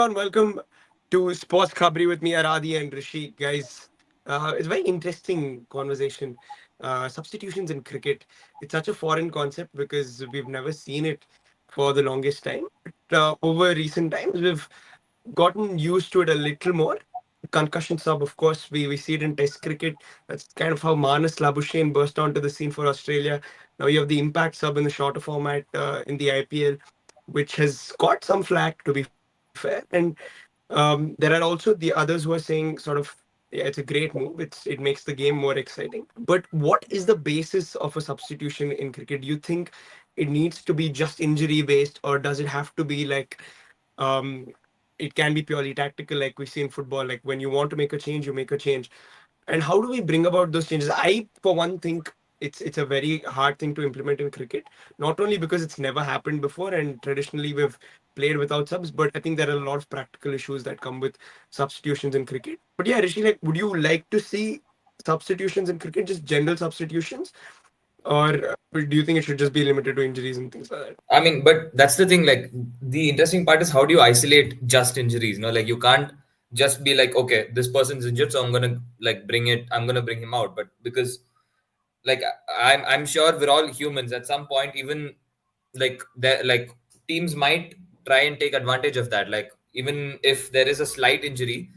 everyone. Welcome to SportsKhabri with me, Aradhi and Rishi. Guys, it's a very interesting conversation. Substitutions in cricket. It's such a foreign concept because we've never seen it for the longest time. But over recent times, we've gotten used to it a little more. Concussion sub, of course, we see it in Test cricket. That's kind of how Manas Labuschagne burst onto the scene for Australia. Now you have the impact sub in the shorter format in the IPL, which has got some flack, to be fair. And there are also the others who are saying sort of, yeah, it's a great move. It makes the game more exciting. But what is the basis of a substitution in cricket? Do you think it needs to be just injury based, or does it have to be like um, it can be purely tactical, like we see in football? Like when you want to make a change, you make a change. And how do we bring about those changes? I, for one, think it's a very hard thing to implement in cricket. Not only because it's never happened before, and traditionally we've played without subs, but I think there are a lot of practical issues that come with substitutions in cricket. But yeah, Rishi, like, would you like to see substitutions in cricket, just general substitutions, or do you think it should just be limited to injuries and things like that? I mean, but that's the thing. Like, the interesting part is how do you isolate just injuries? Like you can't just be like, okay, this person's injured, so I'm gonna like bring it. I'm gonna bring him out. But because like I'm sure we're all humans. At some point, even like teams might try and take advantage of that. Like even if there is a slight injury,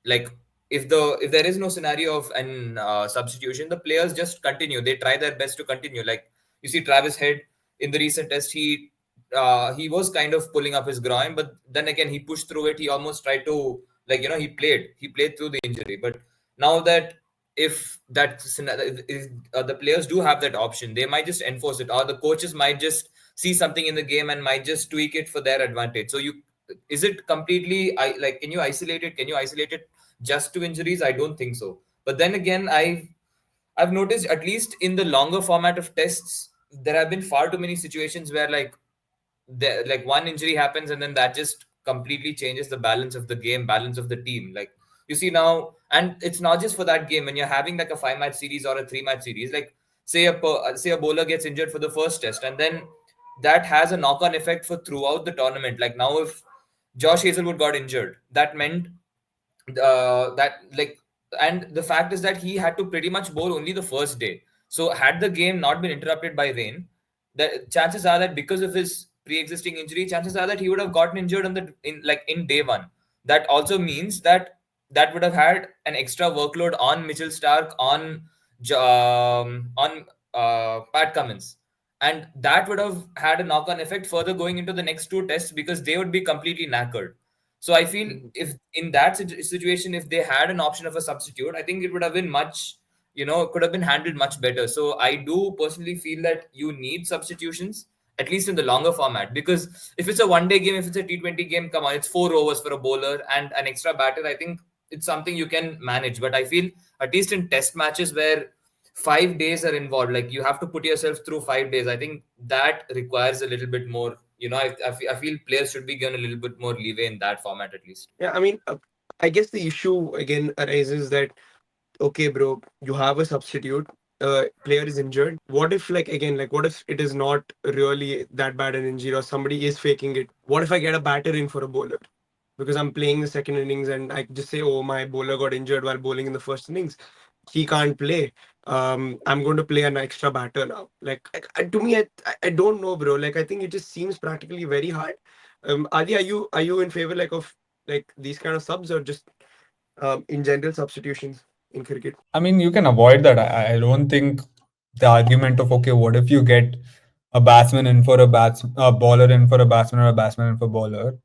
like if there is no scenario of an substitution, the players just continue. They try their best to continue. Like you see Travis Head in the recent test, he was kind of pulling up his groin, but then again he pushed through it. He almost tried to he played through the injury. But now that if the players do have that option, they might just enforce it, or the coaches might just see something in the game and might just tweak it for their advantage. So you is it completely can you isolate it? Can you isolate it just to injuries? I don't think so. But then again, I've noticed, at least in the longer format of tests, there have been far too many situations where like one injury happens and then that just completely changes the balance of the game, balance of the team. Like you see now, and it's not just for that game. When you're having like a 5-match series or a 3-match series, like say a bowler gets injured for the first test, and then that has a knock-on effect for throughout the tournament. Like now, if Josh Hazelwood got injured, that meant that like and the fact is that he had to pretty much bowl only the first day. So had the game not been interrupted by rain, the chances are that because of his pre-existing injury, chances are that he would have gotten injured in day one. That also means that that would have had an extra workload on Mitchell Stark, on Pat Cummins, and that would have had a knock-on effect further going into the next two tests because they would be completely knackered. So I feel Mhm. if in that situation, if they had an option of a substitute, I think it would have been much, could have been handled much better. So I do personally feel that you need substitutions, at least in the longer format, because if it's a one-day game, if it's a T20 game, come on, it's 4 overs for a bowler and an extra batter. I think it's something you can manage. But I feel at least in test matches where 5 days are involved, like you have to put yourself through 5 days, I think that requires a little bit more. I feel players should be given a little bit more leeway in that format at least. Yeah, I mean, I guess the issue again arises that, okay, bro, you have a substitute. Player is injured. What if, like, again, like, what if it is not really that bad an injury, or somebody is faking it? What if I get a batter in for a bowler because I'm playing the second innings and I just say, oh, my bowler got injured while bowling in the first innings. He can't play. I'm going to play an extra batter now. To me, I don't know, bro. Like, I think it just seems practically very hard. Adi, are you in favor like of like these kind of subs, or just in general substitutions in cricket? I mean, you can avoid that. I don't think the argument of, okay, what if you get a batsman in for a bowler in for a batsman, or a batsman in for bowler?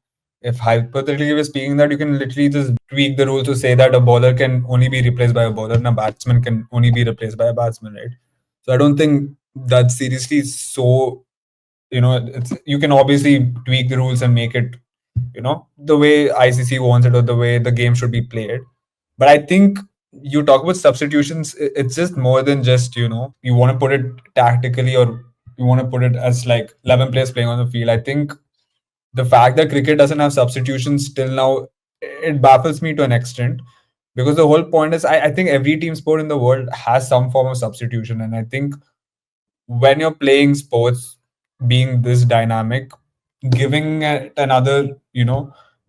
If hypothetically we're speaking that, you can literally just tweak the rules to say that a bowler can only be replaced by a bowler and a batsman can only be replaced by a batsman, right? So I don't think that seriously is so, you can obviously tweak the rules and make it, the way ICC wants it or the way the game should be played. But I think you talk about substitutions, it's just more than just, you want to put it tactically, or you want to put it as like 11 players playing on the field. I think the fact that cricket doesn't have substitutions till now, it baffles me to an extent, because the whole point is, I think every team sport in the world has some form of substitution. And I think when you're playing sports being this dynamic, giving it another,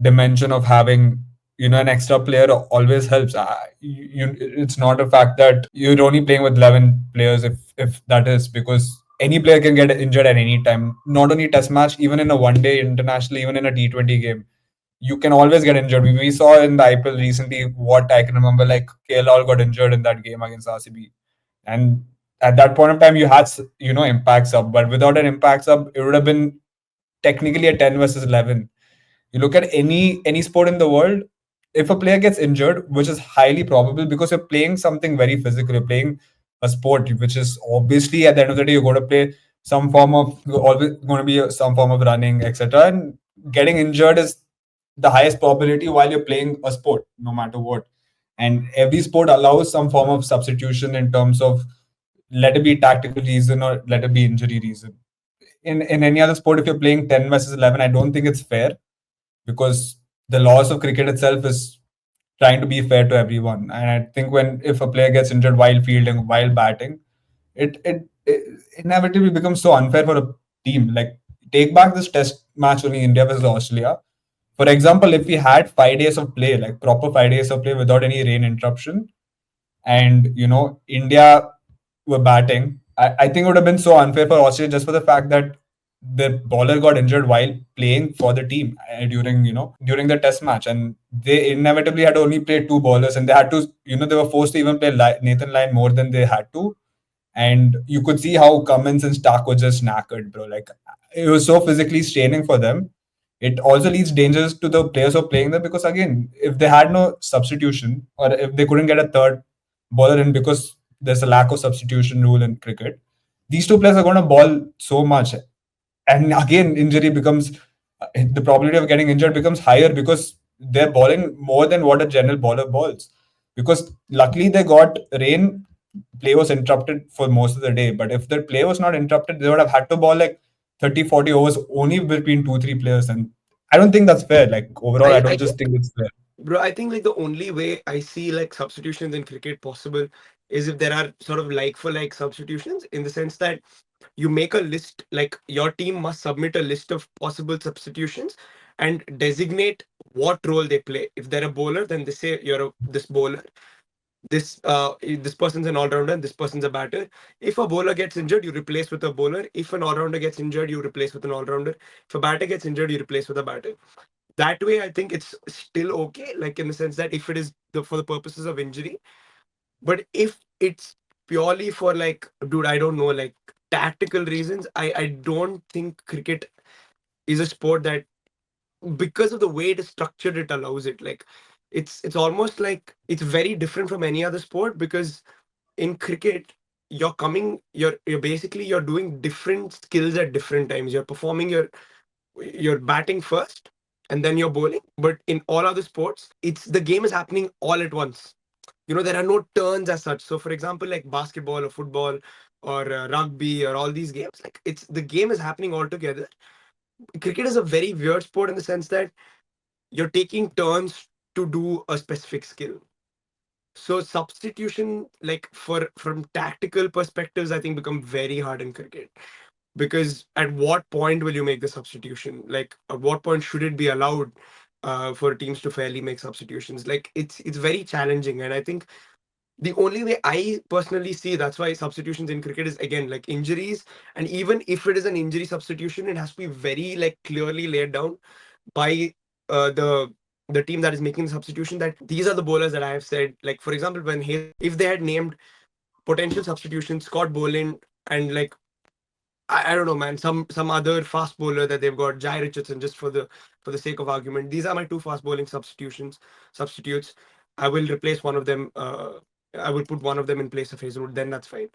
dimension of having, an extra player always helps. It's not a fact that you're only playing with 11 players, if that is, because any player can get injured at any time. Not only test match, even in a one day international, even in a T20 game, you can always get injured. We saw in the IPL recently, what I can remember, like KL got injured in that game against RCB, and at that point of time you had, impact sub, but without an impact sub it would have been technically a 10 versus 11. You look at any sport in the world, if a player gets injured, which is highly probable because you're playing something very physical, you're playing a sport which is obviously at the end of the day you're going to play some form of, always going to be some form of running, etc. And getting injured is the highest probability while you're playing a sport, no matter what. And every sport allows some form of substitution in terms of, let it be tactical reason or let it be injury reason. In any other sport, if you're playing 10 versus 11, I don't think it's fair, because the laws of cricket itself is trying to be fair to everyone. And I think when, if a player gets injured while fielding, while batting, it inevitably becomes so unfair for a team. Like, take back this test match only, India versus Australia. For example, if we had 5 days of play, like proper 5 days of play without any rain interruption, and India were batting, I think it would have been so unfair for Australia, just for the fact that the bowler got injured while playing for the team during the test match, and they inevitably had to only play two bowlers, and they had to, they were forced to even play Nathan Lyon more than they had to. And you could see how Cummins and Stark were just knackered, bro. Like, it was so physically straining for them. It also leads dangers to the players who are playing there, because again, if they had no substitution, or if they couldn't get a third bowler in, because there's a lack of substitution rule in cricket, these two players are going to ball so much, and again injury becomes, the probability of getting injured becomes higher, because they're bowling more than what a general bowler balls. Because luckily they got rain, play was interrupted for most of the day, but if the play was not interrupted, they would have had to ball like 30-40 overs only between 2-3 players. And I don't think that's fair. Like, overall, I I don't just think, think it's fair. bro, I think like the only way I see like substitutions in cricket possible is if there are sort of like for like substitutions, in the sense that you make a list, like your team must submit a list of possible substitutions and designate what role they play. If they're a bowler, then they say this bowler, this person's an all-rounder and this person's a batter. If a bowler gets injured, you replace with a bowler. If an all-rounder gets injured, you replace with an all-rounder. If a batter gets injured, you replace with a batter. That way I think it's still okay, like in the sense that if it is for the purposes of injury. But if it's purely for like, dude, I don't know, like tactical reasons, I don't think cricket is a sport that, because of the way it is structured, it allows it. Like, it's almost like it's very different from any other sport, because in cricket you're basically you're doing different skills at different times. You're performing your batting first and then you're bowling. But in all other sports, it's the game is happening all at once. There are no turns as such. So for example, like basketball or football or rugby or all these games, like it's the game is happening all together. Cricket is a very weird sport in the sense that you're taking turns to do a specific skill. So substitution, like for from tactical perspectives, I think become very hard in cricket, because at what point will you make the substitution? Like, at what point should it be allowed for teams to fairly make substitutions? Like, it's very challenging, and I think the only way I personally see, that's why substitutions in cricket is again like injuries. And even if it is an injury substitution, it has to be very like clearly laid down by the team that is making the substitution, that these are the bowlers that I have said. Like for example, when if they had named potential substitutions, Scott Boland, and like I don't know, man, some other fast bowler that they've got, Jai Richardson, just for the sake of argument. These are my two fast bowling substitutes. I will replace one of them. I will put one of them in place of Hazelwood. Then that's fine.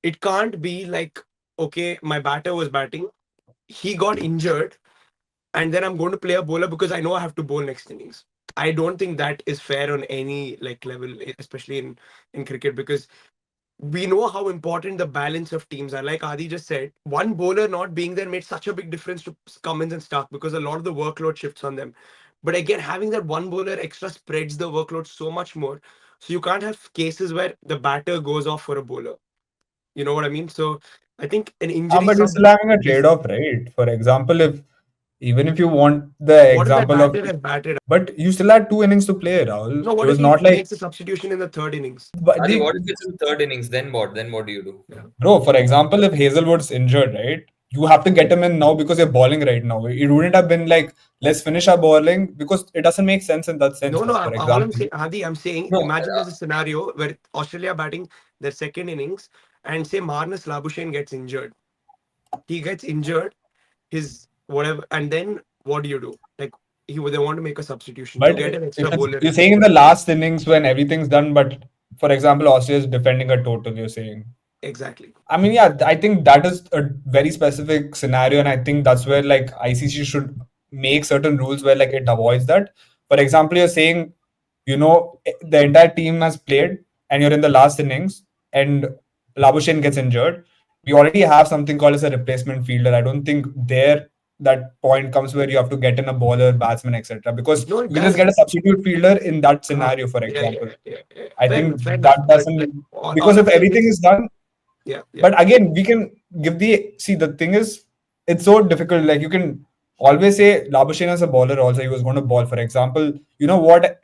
It can't be like, okay, my batter was batting, he got injured, and then I'm going to play a bowler because I know I have to bowl next innings. I don't think that is fair on any like level, especially in cricket, because we know how important the balance of teams are. Like Adi just said, one bowler not being there made such a big difference to Cummins and Stark, because a lot of the workload shifts on them. But again, having that one bowler extra spreads the workload so much more. So you can't have cases where the batter goes off for a bowler. You know what I mean? So I think an injury But you're sub still having a is trade-off, right? For example, Even if you want the What if that example of, batter has batted? but you still had 2 innings to play, Rahul. No, It what if was he not like, makes a substitution in the third innings? but Adi, the, what if it's in third innings? Then what? Then what do you do? Yeah. bro, for example, if Hazelwood's injured, right, you have to get him in now because you're balling right now. It wouldn't have been like, let's finish our bowling, because it doesn't make sense in that sense. No, no. Like, for All I'm example, saying, Hadi, I'm saying, No, imagine there's a scenario where Australia batting their second innings, and say Marnus Labuschagne gets injured. He gets injured, his whatever, and then what do you do? Like they want to make a substitution. You but get an if extra it's, bowler you're in. saying in the last innings when everything's done, but for example, Australia's defending a total, you're saying. Exactly. I mean, yeah, I think that is a very specific scenario, and I think that's where like ICC should make certain rules where like it avoids that. For example, you're saying, the entire team has played, and you're in the last innings, and Labuschagne gets injured. We already have something called as a replacement fielder. I don't think there that point comes where you have to get in a bowler, batsman, etc. Because No, it you can just get a does. substitute fielder in that Uh, scenario, for yeah, example. yeah, yeah, yeah. I Fair think enough, fair enough. that But like, doesn't, all because I'm if saying everything is, is done, yeah, yeah. but again, we can give the see the thing is it's so difficult. Like you can always say Labuschagne as a bowler also he was going to bowl. For example, you know what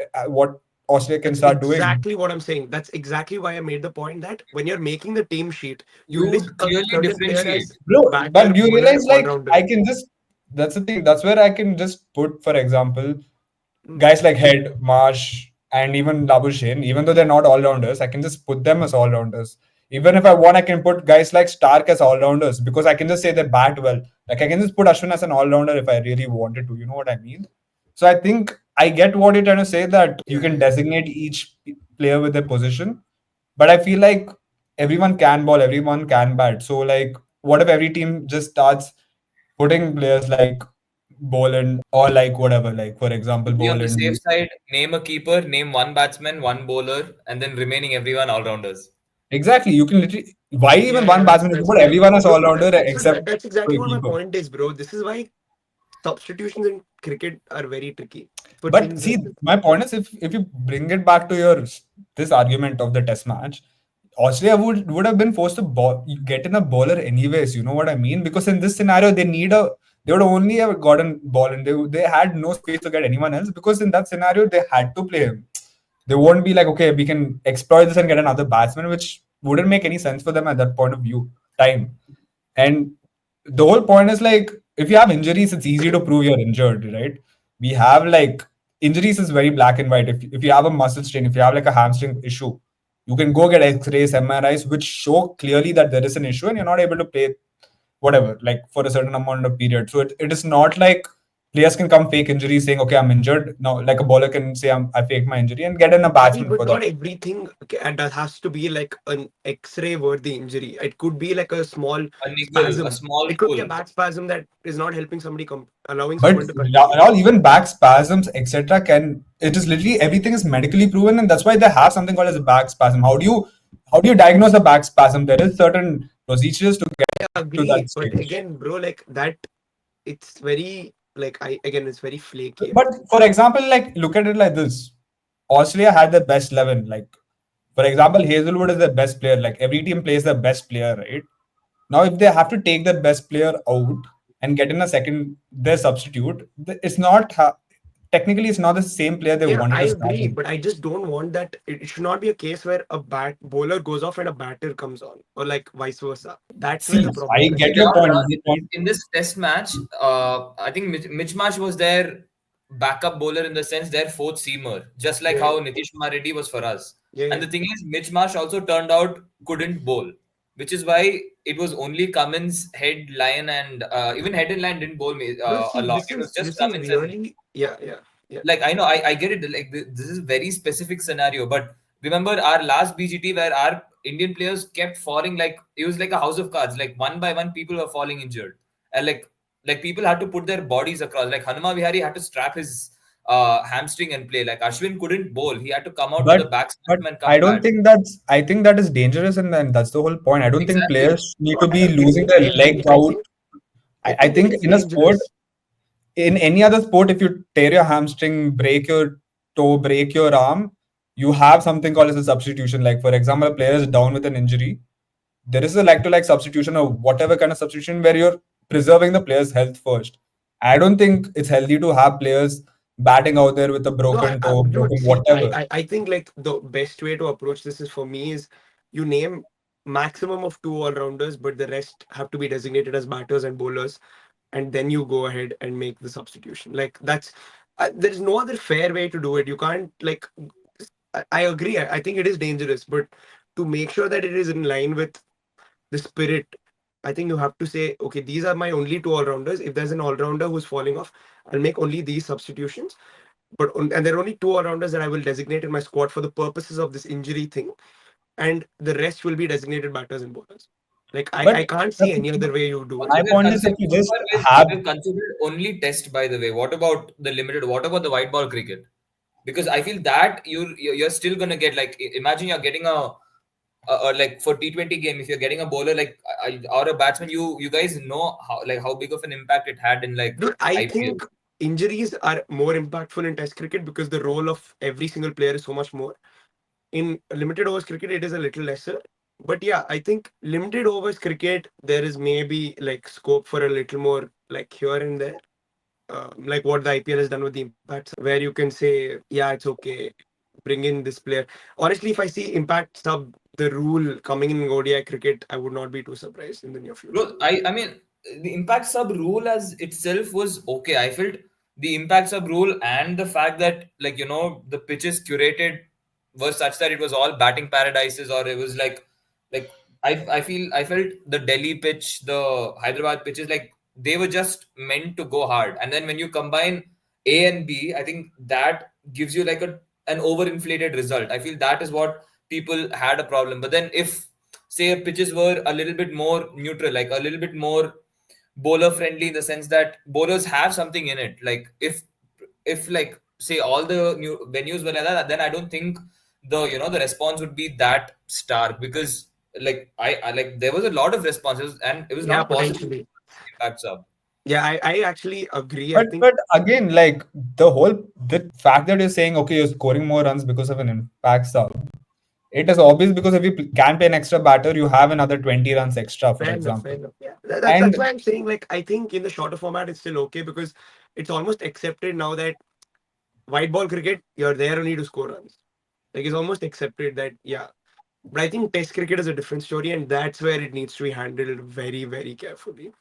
Australia can That's start doing. exactly what I'm saying. That's exactly why I made the point that when you're making the team sheet, you you list would a clearly certain player differentiate. as Bro, batter, but you bowler, realize all like rounder. I can just that's the thing. That's where I can just put, for example, Mm. guys like Head, Marsh, and even Labuschagne, even though they're not all rounders, I can just put them as all rounders. Even if I want, I can put guys like Stark as all rounders because I can just say they bat well. Like I can just put Ashwin as an all rounder if I really wanted to. You know what I mean? So I think I get what you're trying to say that you Yeah, can yeah. designate each player with their position, but I feel like everyone can ball, everyone can bat. So like, what if every team just starts putting players like Boland or like whatever, like for example, To be on the safe Boland. side, name a keeper, name one batsman, one bowler, and then remaining everyone all rounders. Exactly. You can literally why even Yeah, yeah, one batsman? You can that's put fair. everyone as No, all no, rounder except that's for exactly a what my keeper. point is, bro. This is why substitutions in cricket are very tricky for But things see, like this. my point is if you bring it back to your this argument of the test match, Australia would have been forced to get in a bowler anyways. You know what I mean? Because in this scenario, they would only have gotten ball and they had no space to get anyone else because in that scenario they had to play him. They won't be like, okay, we can exploit this and get another batsman, which wouldn't make any sense for them at that point of view time. And the whole point is like, if you have injuries, it's easy to prove you're injured, right? We have like injuries is very black and white. If you have a muscle strain, if you have like a hamstring issue, you can go get X-rays, MRIs, which show clearly that there is an issue and you're not able to play whatever, like for a certain amount of period. So it is not like players can come fake injuries saying, okay, I'm injured. No, like a bowler can say, I faked my injury and get in a Adi, batsman but for that. not everything that has to be like an X-ray worthy injury. It could be like a small A niggle, a spasm. small It could be a pull. back spasm that is not helping somebody, allowing But someone to continue. all even back spasms, etc., can it is literally everything is medically proven, and that's why they have something called as a back spasm. How do you diagnose a back spasm? There is certain procedures to get I to that agree, but stage. again, bro, like that, it's very like it's very flaky. But for example, like look at it like this: Australia had the best 11. Like for example, Hazelwood is the best player. Like every team plays the best player, right? Now, if they have to take their best player out and get in a second, their substitute, it's not technically it's not the same player they Yeah, wanted I to start agree, with. but I just don't want that. It should not be a case where a bat bowler goes off and a batter comes on, or like vice versa. That's where See, the I problem get comes in. your point. Yeah, My point. in this test match, I think Mitch Marsh was their backup bowler in the sense their fourth seamer, just like Yeah, how yeah, Nitish Kumar Reddy was for us. yeah, And yeah. the thing is, Mitch Marsh also turned out couldn't bowl, which is why it was only Cummins, Head, Lyon, and even Head and Lyon didn't bowl No, a see, lot. It was just this is Cummins and really, yeah, yeah, yeah. like I know I get it. Like this is a very specific scenario, but remember our last BGT where our Indian players kept falling like it was like a house of cards. Like one by one, people were falling injured, and like people had to put their bodies across. Like Hanuma Vihari had to strap his hamstring and play. Like Ashwin couldn't bowl; he had to come out to But the back but and come I don't back. think that's. I think that is dangerous, and that's the whole point. I don't think Exactly. players need No, to I be losing agree. I their agree. legs out. I I think it think is in a sport, dangerous. in any other sport, if you tear your hamstring, break your toe, break your arm, you have something called as a substitution. Like for example, a player is down with an injury. There is a like to like substitution or whatever kind of substitution where you're preserving the player's health first. I don't think it's healthy to have players batting out there with a No, broken toe, dude, broken see, whatever. I think like the best way to approach this is for me is you name maximum of two all-rounders, but the rest have to be designated as batters and bowlers, and then you go ahead and make the substitution. Like that's there is no other fair way to do it. You can't like I agree. I think it is dangerous, but to make sure that it is in line with the spirit, I think you have to say, okay, these are my only two all-rounders. If there's an all-rounder who's falling off, I'll make only these substitutions. And there are only two all-rounders that I will designate in my squad for the purposes of this injury thing, and the rest will be designated batters and bowlers. Like I But can't see that's the any thing. other way you do it. My point is, if you just have, We've considered only test, by the way. What about the limited? What about the white ball cricket? Because I feel that you're still gonna get like imagine you're getting a like for T20 game, if you're getting a bowler like or a batsman, you guys know how big of an impact it had in like Dude, I IPL. think injuries are more impactful in Test cricket because the role of every single player is so much more. In limited overs cricket, it is a little lesser. But yeah, I think limited overs cricket, there is maybe like scope for a little more like here and there. Like what the IPL has done with the impact sub, where you can say, yeah, it's okay, bring in this player. Honestly, if I see impact sub, the rule coming in ODI cricket, I would not be too surprised in the near future. Bro, I mean the impact sub rule as itself was okay. I felt the impact sub rule and the fact that like the pitches curated was such that it was all batting paradises, or it was like I felt the Delhi pitch, the Hyderabad pitches, like they were just meant to go hard. And then when you combine A and B, I think that gives you like an overinflated result. I feel that is what people had a problem. But then if say pitches were a little bit more neutral, like a little bit more bowler friendly in the sense that bowlers have something in it. Like if like say all the new venues were like that, then I don't think the response would be that stark because like I like there was a lot of responses and it was Yeah, not possible to potentially. impact sub. Yeah, I actually agree. I think but again, like the fact that you're saying okay, you're scoring more runs because of an impact sub, it is obvious because if you can play an extra batter, you have another 20 runs extra, for fair enough, fair example. enough. Yeah, that's And why I'm saying like I think in the shorter format it's still okay because it's almost accepted now that white ball cricket you're there only to score runs. Like it's almost accepted that yeah. But I think Test cricket is a different story, and that's where it needs to be handled very, very carefully.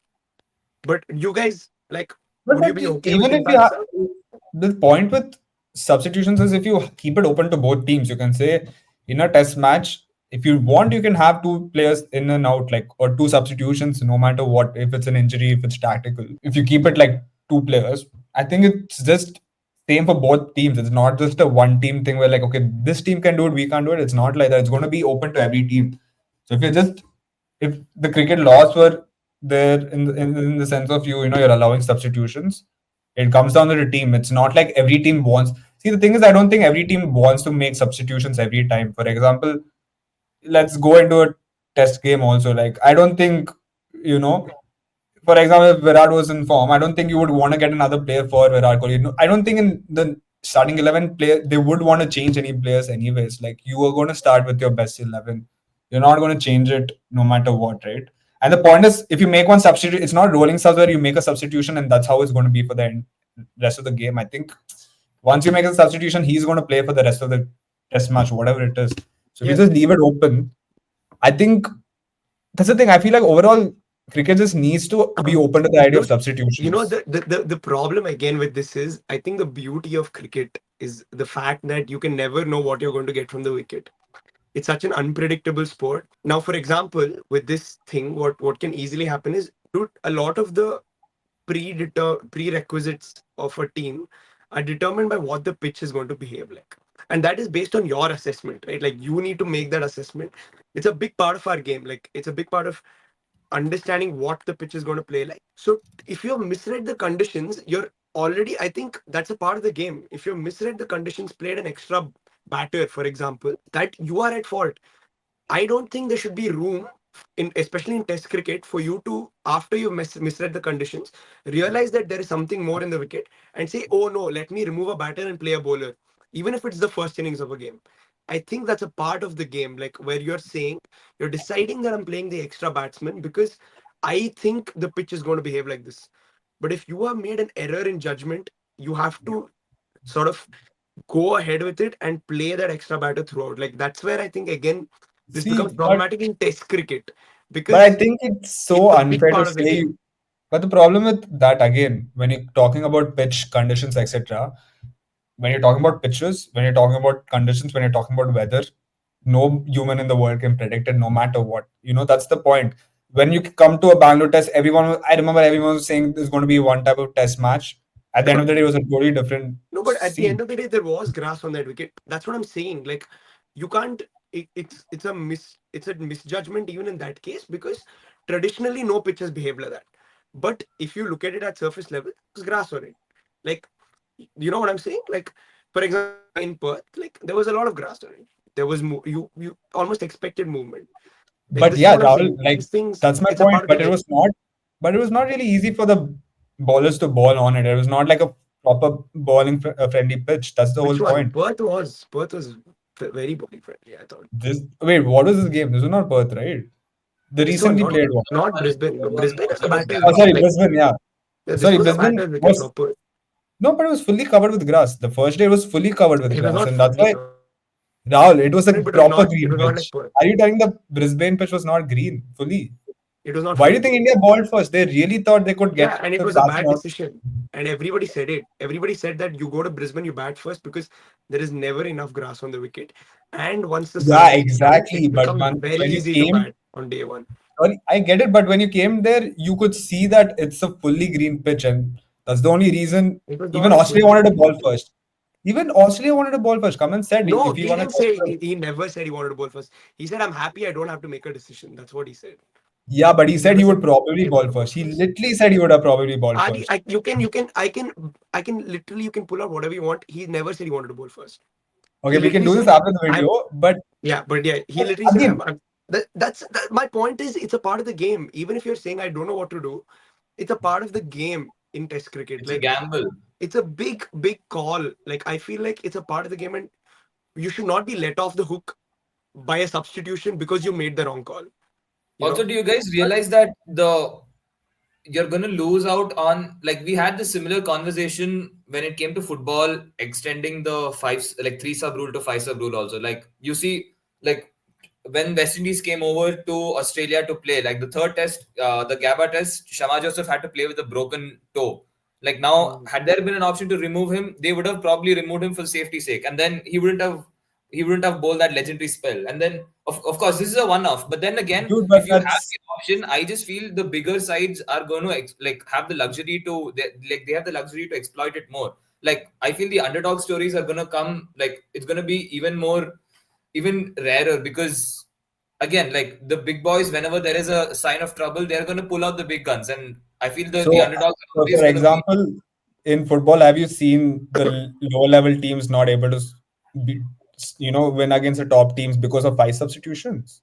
But you guys, like, but would you like be okay with even if you impact have sub? the point with substitutions is if you keep it open to both teams, you can say in a test match, if you want, you can have two players in and out, like or two substitutions, no matter what, if it's an injury, if it's tactical. If you keep it like two players, I think it's just same for both teams. It's not just a one team thing where like, okay, this team can do it, we can't do it. It's not like that. It's going to be open to every team. So if the cricket laws were there in the sense of you're allowing substitutions, it comes down to the team. It's not like every team wants. See, the thing is, I don't think every team wants to make substitutions every time. For example, let's go into a test game also. Like, I don't think, you know, for example, if Virat was in form, I don't think you would want to get another player for Virat Kohli. I don't think in the starting 11 player they would want to change any players anyways. Like, you are going to start with your best 11. You're not going to change it no matter what, right? And the point is, if you make one substitute, it's not rolling subs where you make a substitution and that's how it's going to be for the rest of the game. I think once you make a substitution, he's going to play for the rest of the test match, whatever it is. So if you Yeah, just leave it open, I think that's the thing. I feel like overall, cricket just needs to be open to the idea of dude. You know substitutions. the problem again with this is I think the beauty of cricket is the fact that you can never know what you're going to get from the wicket. It's such an unpredictable sport. Now, for example, with this thing, what can easily happen is, dude, a lot of the prerequisites of a team are determined by what the pitch is going to behave like, and that is based on your assessment, right? Like you need to make that assessment. It's a big part of our game. Like it's a big part of understanding what the pitch is going to play like. So if you've misread the conditions, you're already, I think that's a part of the game. If you've misread the conditions, played an extra batter, for example, that you are at fault. I don't think there should be room in, especially in Test cricket, for you to, after you misread the conditions, realize that there is something more in the wicket and say, "Oh no, let me remove a batter and play a bowler," even if it's the first innings of a game. I think that's a part of the game, like where you're saying you're deciding that I'm playing the extra batsman because I think the pitch is going to behave like this. But if you have made an error in judgment, you have to sort of go ahead with it and play that extra batter throughout. Like that's where I think again this See, becomes problematic in Test cricket but I because think it's it's so a big unfair to part of the say. game. But the problem with that again, when you're talking about pitch conditions, etc., when you're talking about pitches, when you're talking about conditions, when you're talking about weather, no human in the world can predict it no matter what. That's the point. When you come to a Bangalore test, I remember everyone was saying there's going to be one type of test match. At the end of the day, it was a totally different No, but at the end scene. of the day, there was grass on that wicket. That's what I'm saying. Like you can't. It's a misjudgment even in that case because traditionally no pitches behave like that. But if you look at it at surface level, there's grass on it. Like you know what I'm saying? Like for example, in Perth, like there was a lot of grass on it. There was you almost expected movement. Like But this is yeah, what I'm Rahul, saying. like These things, that's my it's a point. part of the But it game. was not. But it was not really easy for the bowlers to ball on it. It was not like a proper bowling friendly pitch. That's the whole Which one? point. Perth was very bowling friendly. I thought. This Wait, what was this game? This was not Perth, right? The This one, recently not played one. not Brisbane. No, Brisbane is Also the it was batters Oh, Gabba. wicket. sorry, Like Brisbane. Yeah, yeah, this sorry, was a Brisbane batters wicket was proper. no, but it was fully covered with grass. The first day it was fully covered with It was grass, not and that's fully why covered, Rahul, it was a but proper it green was not like pitch. Perth. Are you telling the Brisbane pitch was not green fully? It was not Why do fully you think green. India bowled first? They really thought they could Yeah, get and it the was a batsman bad out. decision. And everybody said it. Everybody said that you go to Brisbane, you bat first because there is never enough grass on the wicket. And once the sun Yeah, hits it, exactly. it But becomes very when you easy to came, bat on day one. sorry, I get it. But when you came there, you could see that it's a fully green pitch, and that's the only reason. It was Even not a Australia fully wanted to green ball pitch. first. Even Australia wanted to ball first. Come and said No, if you he want to didn't test say. the He never said he wanted to bowl first. He said, "I'm happy. I don't have to make a decision." That's what he said. Yeah, but he He said never he said would probably he wanted ball to bowl first. He first. literally said he would have probably balled Adi, first. I can literally, you can pull out whatever you want. He never said he wanted to bowl first. Okay, He we can literally do this said, after the "I'm." video, but Yeah, but yeah, he literally said, again, My point is, it's a part of the game. Even if you're saying I don't know what to do, it's a part of the game in Test cricket. It's a Like gamble. it's a big call. Like I feel like it's a part of the game, and you should not be let off the hook by a substitution because you made the wrong call. You Also, know. do you guys realize that you're gonna lose out on, like, we had this similar conversation when it came to football extending the three sub rule to five sub rule also. Like you see, like when West Indies came over to Australia to play, like the third test, the Gabba test, Shama Joseph had to play with a broken toe. Like now, Mhm. had there been an option to remove him, they would have probably removed him for safety's sake, and then he wouldn't have bowled that legendary spell. And then, of course, this is a one-off. But then again, dude, but if you have that's the option, I just feel the bigger sides are going to have the luxury to they have the luxury to exploit it more. Like I feel the underdog stories are going to come. Like it's going to be even rarer because again, like the big boys, whenever there is a sign of trouble, they're going to pull out the big guns, and I feel the so. underdogs are So, always for going to be. example, in football, have you seen the lower level teams not able to be, win against the top teams because of five substitutions?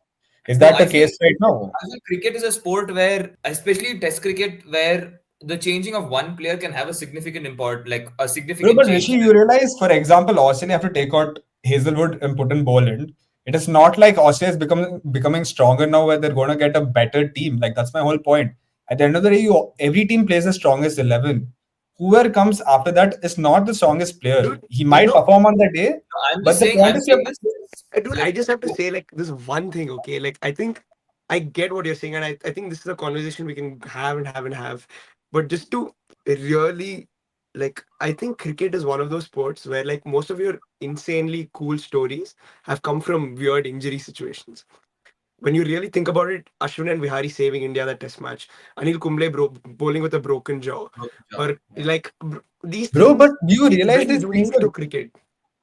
Is No, that the case right now? I feel cricket is a sport where, especially Test cricket, where the changing of one player can have a significant import, like a Bro, significant but Rishi, change. you realize, for example, Australia have to take out Hazelwood and put in Boland. It is not like Australia is becoming stronger now where they're going to get a better team. Like that's my whole point. At the end of the day, every team plays the strongest 11. Whoever comes after that is not the strongest player. Dude, He you might know, perform on the day, I'm but just the saying, point I'm is you saying have this to. dude, I like just have to say like this one thing, okay? Like I think I get what you're saying, and I think this is a conversation we can have and have and have. But just to really like I think cricket is one of those sports where like most of your insanely cool stories have come from weird injury situations. When you really think about it, Ashwin and Vihari saving India that test match, Anil Kumble bowling with a broken jaw, or yeah. like these Bro, but things, do you it's realize very these things unique are. to cricket.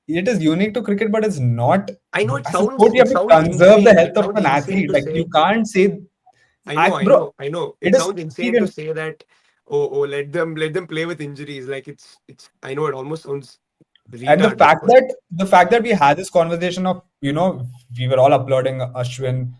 It is unique to cricket, but it's not. I know As a sport, you it have to sounds conserve the insane. health It of sounds an insane athlete. to Like you say. can't say, I bro. know, I know. It It is sounds insane to even. say that. Oh, let them play with injuries. Like it's. I know it almost sounds And the retarded, fact but that we had this conversation of, we were all applauding Ashwin,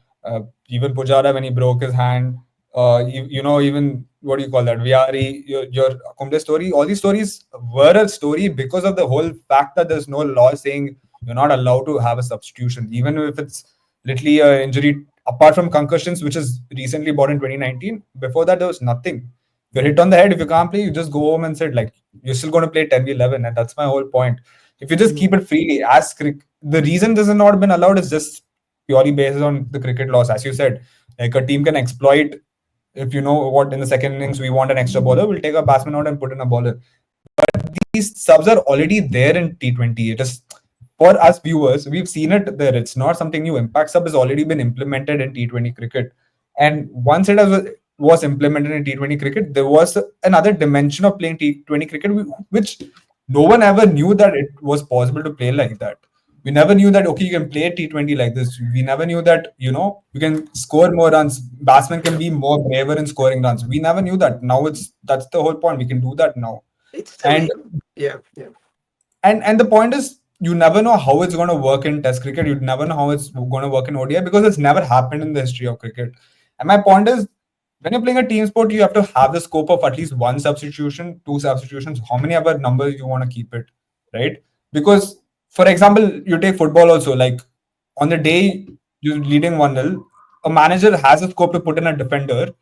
even Pujara when he broke his hand, even what do you call that, Viari, your Kumble story, all these stories were a story because of the whole fact that there's no law saying you're not allowed to have a substitution, even if it's literally a injury apart from concussions, which is recently bought in 2019. Before that, there was nothing. You're hit on the head. If you can't play, you just go home and sit. Like, you're still going to play 10v11, and that's my whole point. If you just keep Mm. it freely, the reason this has not been allowed is just purely based on the cricket laws. As you said, like a team can exploit, if you know what, in the second innings we want an extra bowler, we'll take a batsman out and put in a bowler. These subs are already there in T20. It is, for us viewers, we've seen it there. It's not something new. Impact sub has already been implemented in T20 cricket. And once was implemented in T20 cricket, there was another dimension of playing T20 cricket, which no one ever knew that it was possible to play like that. We never knew that, okay, you can play T20 like this. We never knew that, you can score more runs. Batsmen can be more braver in scoring runs. We never knew that. Now that's the whole point. We can do that now. It's the way. And Yeah, yeah. and the point is, you never know how it's going to work in Test cricket. You never know how it's going to work in ODI because it's never happened in the history of cricket. And my point is, when you're playing a team sport, you have to have the scope of at least one substitution, two substitutions, how many other numbers you want to keep it, right? Because, for example, you take football also. Like, on the day you're leading 1-0, a manager has a scope to put in a defender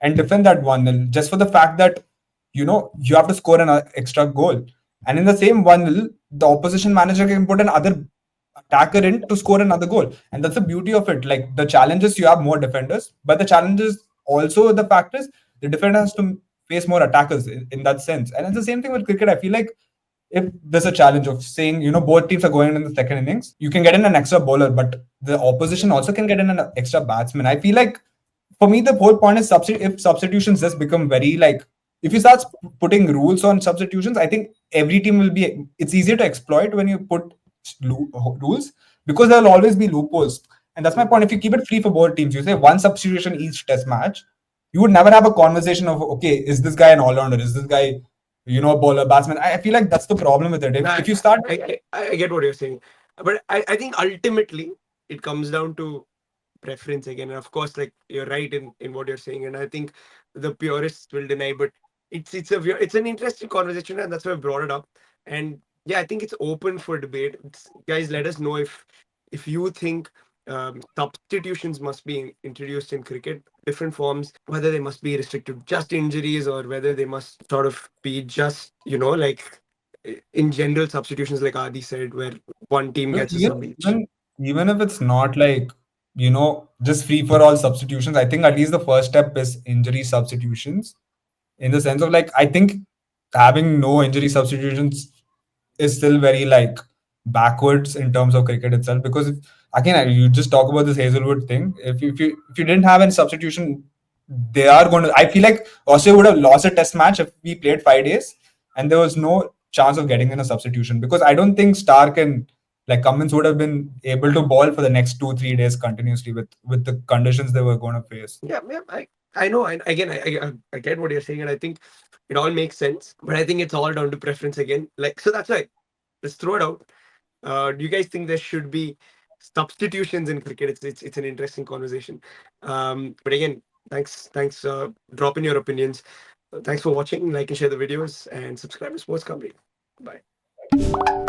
and defend that 1-0 just for the fact that you have to score an extra goal. And in the same 1-0, the opposition manager can put another attacker in to score another goal. And that's the beauty of it. Like, the challenge is you have more defenders, but the challenge is also the fact is the defender has to face more attackers in that sense. And it's the same thing with cricket. I feel like if there's a challenge of saying, both teams are going in the second innings, you can get in an extra bowler, but the opposition also can get in an extra batsman. I feel like, for me, the whole point is if substitutions just become very like, if you start putting rules on substitutions, I think every team will be, it's easier to exploit when you put rules because there'll always be loopholes. And that's my point. If you keep it free for both teams, you say one substitution each test match, you would never have a conversation of, okay, is this guy an all-rounder? Is this guy, a bowler, batsman? I feel like that's the problem with it. No, If you start, I get what you're saying, but I think ultimately it comes down to preference again. And of course, like you're right in what you're saying, and I think the purists will deny, but it's an interesting conversation, and that's why I brought it up. And yeah, I think it's open for debate. Guys, let us know if you think substitutions must be introduced in cricket, different forms, whether they must be restricted to just injuries or whether they must sort of be just, like in general substitutions, like Adi said, where one team no, gets a sub each. even if it's not like, just free for all substitutions, I think at least the first step is injury substitutions, in the sense of, like, I think having no injury substitutions is still very like backwards in terms of cricket itself. Because again, you just talk about this Hazelwood thing. If you didn't have any substitution, they are going to. I feel like Australia would have lost a test match if we played 5 days and there was no chance of getting in a substitution, because I don't think Stark and like Cummins would have been able to ball for the next 2-3 days continuously with the conditions they were going to face. Yeah, yeah, I know. And again, I get what you're saying, and I think it all makes sense. But I think it's all down to preference again. Like, so that's why let's throw it out. Do you guys think there should be substitutions in cricket? It's an interesting conversation. But again, thanks. Drop in your opinions. Thanks for watching. Like and share the videos, and subscribe to SportsKhabri. Bye.